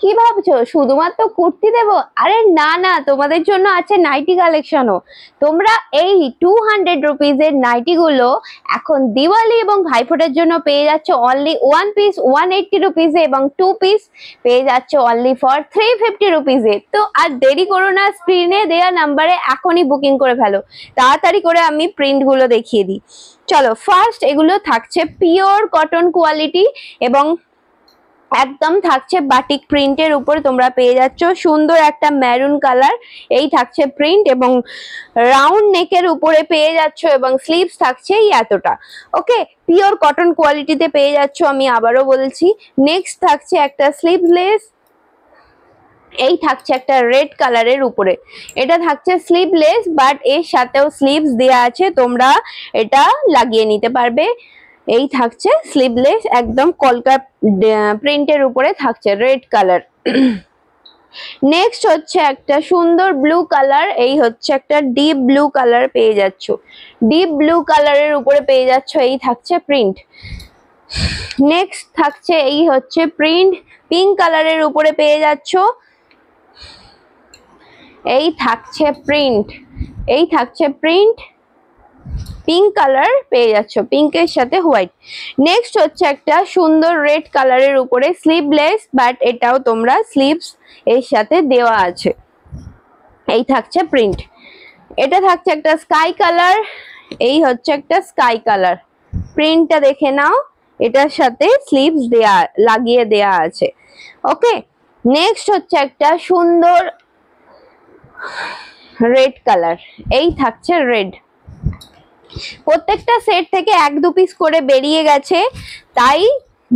কি ভাবছো শুধুমাত্র কুর্তি দেবো? আরে না না, তোমাদের জন্য আছে নাইটি কালেকশনও। তোমরা এই 200 রুপিজের নাইটি গুলো এখন দিওয়ালি এবং ভাইফোঁটার জন্য পেয়ে যাচ্ছ অনলি 1 পিস 180 রুপিজে এবং 2 পিস পেয়ে যাচ্ছ অনলি ফর 350 রুপিজে। তো আর দেরি করো না, স্ক্রিনে দেওয়া নাম্বারে এখনই বুকিং করে ফেলো। তাড়াতাড়ি করে আমি প্রিন্ট গুলো দেখিয়ে দিই। চলো, ফার্স্ট এগুলো থাকছে পিওর কটন কোয়ালিটি এবং একদম থাকছে বাটিক প্রিন্টের উপরে। তোমরা পেয়ে যাচ্ছ সুন্দর একটা মেরুন কালার, এই থাকছে প্রিন্ট এবং রাউন্ড নেকের উপরে পেয়ে যাচ্ছ এবং স্লিভস থাকছে এই এতটা। ওকে, পিওর কটন কোয়ালিটিতে পেয়ে যাচ্ছ, আমি আবারও বলছি। নেক্সট থাকছে একটা স্লিভলেস, এই থাকছে একটা রেড কালারের উপরে। এটা থাকছে স্লিভলেস বাট এর সাথেও স্লিভস দেওয়া আছে, তোমরা এটা লাগিয়ে নিতে পারবে। এই থাকছে স্লিভলেস, একদম কলকা প্রিন্টের উপরে থাকছে রেড কালার। নেক্সট হচ্ছে একটা সুন্দর ব্লু কালার, এই হচ্ছে একটা ডিপ ব্লু কালার পেয়ে যাচ্ছ। ডিপ ব্লু কালারের উপরে পেয়ে যাচ্ছ, এই থাকছে প্রিন্ট। নেক্সট থাকছে এই হচ্ছে প্রিন্ট পিঙ্ক কালারের উপরে পেয়ে যাচ্ছ, এই থাকছে প্রিন্ট। এই থাকছে প্রিন্ট পিঙ্ক কালার পেয়ে যাচ্ছ, পিঙ্কের সাথে হোয়াইট। নেক্সট হচ্ছে একটা সুন্দর রেড কালারের উপরে স্লিভলেস বাট এটাও তোমরা স্লিভস এর সাথে দেওয়া আছে, এই থাকছে প্রিন্ট। এটা থাকছে একটা স্কাই কালার, এই হচ্ছে একটা স্কাই কালার, প্রিন্টটা দেখে নাও, এটার সাথে স্লিভস দেয়া লাগিয়ে দেয়া আছে। ওকে, নেক্সট হচ্ছে একটা সুন্দর রেড কালার, এই থাকছে রেড। প্রত্যেকটা সেট থেকে 1-2 পিস করে বেরিয়ে গেছে, তাই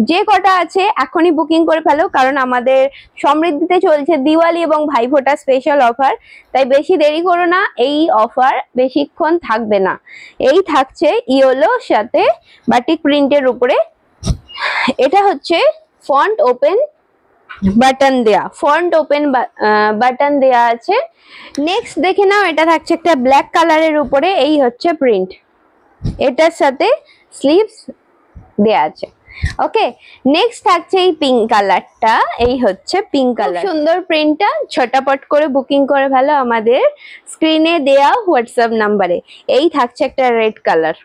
যে কটা আছে এখনই বুকিং করে ফেলো, কারণ আমাদের সমৃদ্ধিতে চলছে দিওয়ালি এবং ভাইফোঁটা স্পেশাল অফার, তাই বেশি দেরি করো না, এই অফার বেশিক্ষণ থাকবে না। এই থাকছে ইয়েলোর সাথে বাটিক প্রিন্টের উপরে, এটা হচ্ছে ফন্ট ওপেন বাটন দেয়া, ফন্ট ওপেন বাটন দেয়া আছে। নেক্সট দেখে নাও, এটা থাকছে একটা ব্ল্যাক কালারের উপরে, এই হচ্ছে প্রিন্ট, এটার সাথে স্লিভস দেয়া আছে। ওকে, নেক্সট থাকছে এই পিঙ্ক কালারটা, এই হচ্ছে পিঙ্ক কালার, সুন্দর প্রিন্টটা ঝটাপট করে বুকিং করে ফেলো আমাদের স্ক্রিনে দেয়া হোয়াটসঅ্যাপ নাম্বারে। এই থাকছে একটা রেড কালার,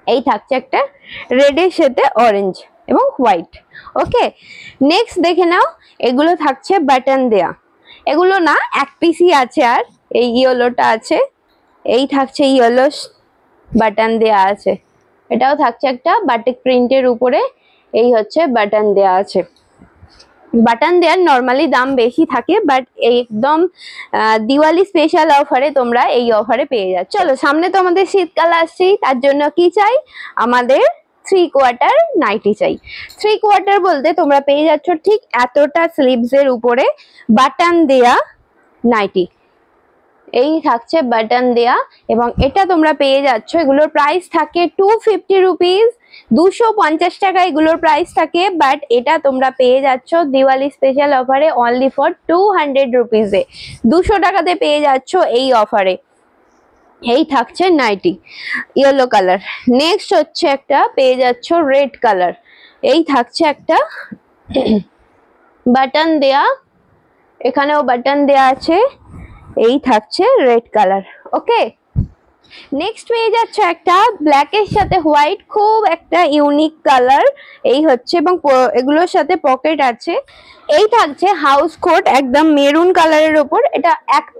এই থাকছে একটা রেডের সাথে অরেঞ্জ এবং হোয়াইট। ওকে, নেক্সট দেখে নাও, এগুলো থাকছে বাটন দেয়া, এগুলো না 1 পিসই আছে, আর এই ইয়েলোটা আছে, এই থাকছে ইয়েলো বাটন দেয়া আছে, এটাও থাকছে একটা বাটিক প্রিন্টের উপরে, এই হচ্ছে বাটন দেয়া আছে। বাটন দেওয়ার নর্মালি দাম বেশি থাকে, বাট একদম দিওয়ালি স্পেশাল অফারে তোমরা এই অফারে পেয়ে যাচ্ছ। চলো, সামনে তো আমাদের শীতকাল আসছেই, তার জন্য কি চাই আমাদের 3/4 নাইটি চাই। 3/4 বলতে তোমরা পেয়ে যাচ্ছ ঠিক এতটা স্লিভস এর উপরে বাটন দেয়া নাইটি, এই থাকছে বাটন দেয়া এবং এটা তোমরা পেয়ে যাচ্ছ, এগুলোর প্রাইস থাকে 250 রুপিস, 250 টাকা এগুলোর প্রাইস থাকে, বাট এটা তোমরা পেয়ে যাচ্ছ দিওয়ালি স্পেশাল অফারে অনলি ফর 200 রুপিসে, 200 টাকাতে পেয়ে যাচ্ছ এই অফারে। এই থাকছে নাইটি ইয়েলো কালার। নেক্সট হচ্ছে একটা পেয়ে যাচ্ছ রেড কালার, এই থাকছে একটা বাটন দেয়া, এখানেও বাটন দেয়া আছে, এই থাকছে রেড কালার। ওকে, নেক্সট পেয়ে যাচ্ছে একটা ব্ল্যাক এর সাথে হোয়াইট, খুব একটা ইউনিক কালার, এই হচ্ছে এবং এগুলোর সাথে পকেট আছে। এই থাকছে হাউস কোট, একদম মেরুন কালারের উপর, এটা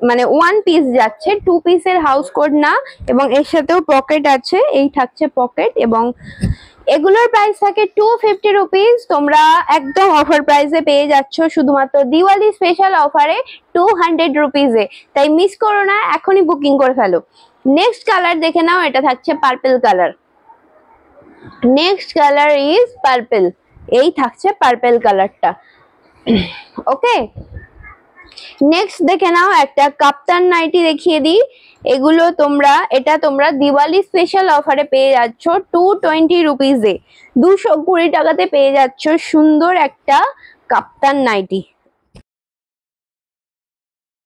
মানে 1 পিস যাচ্ছে, 2 পিসের হাউস কোট না, এবং এর সাথেও পকেট আছে, এই থাকছে পকেট এবং এগুলোর প্রাইস থাকে 250 রুপিস, তোমরা একদম অফার প্রাইসে পেয়ে যাচ্ছ শুধুমাত্র দিওয়ালি স্পেশাল অফারে 200 রুপিসে, তাই মিস করো না, এখনই বুকিং করে ফেলো। নেক্সট কালার দেখে নাও, এটা থাকছে purple colour, next colour is purple, এই থাকছে পার্পল কালারটা। ওকে, নেক্সট দেখে নাও একটা কাপ্তান নাইটি দেখিয়ে দিই, এগুলো তোমরা এটা তোমরা দিওয়ালি স্পেশাল অফারে পেয়ে যাচ্ছ 220 রুপিসে, 220 টাকাতে পেয়ে যাচ্ছ সুন্দর একটা কাপ্তান নাইটি।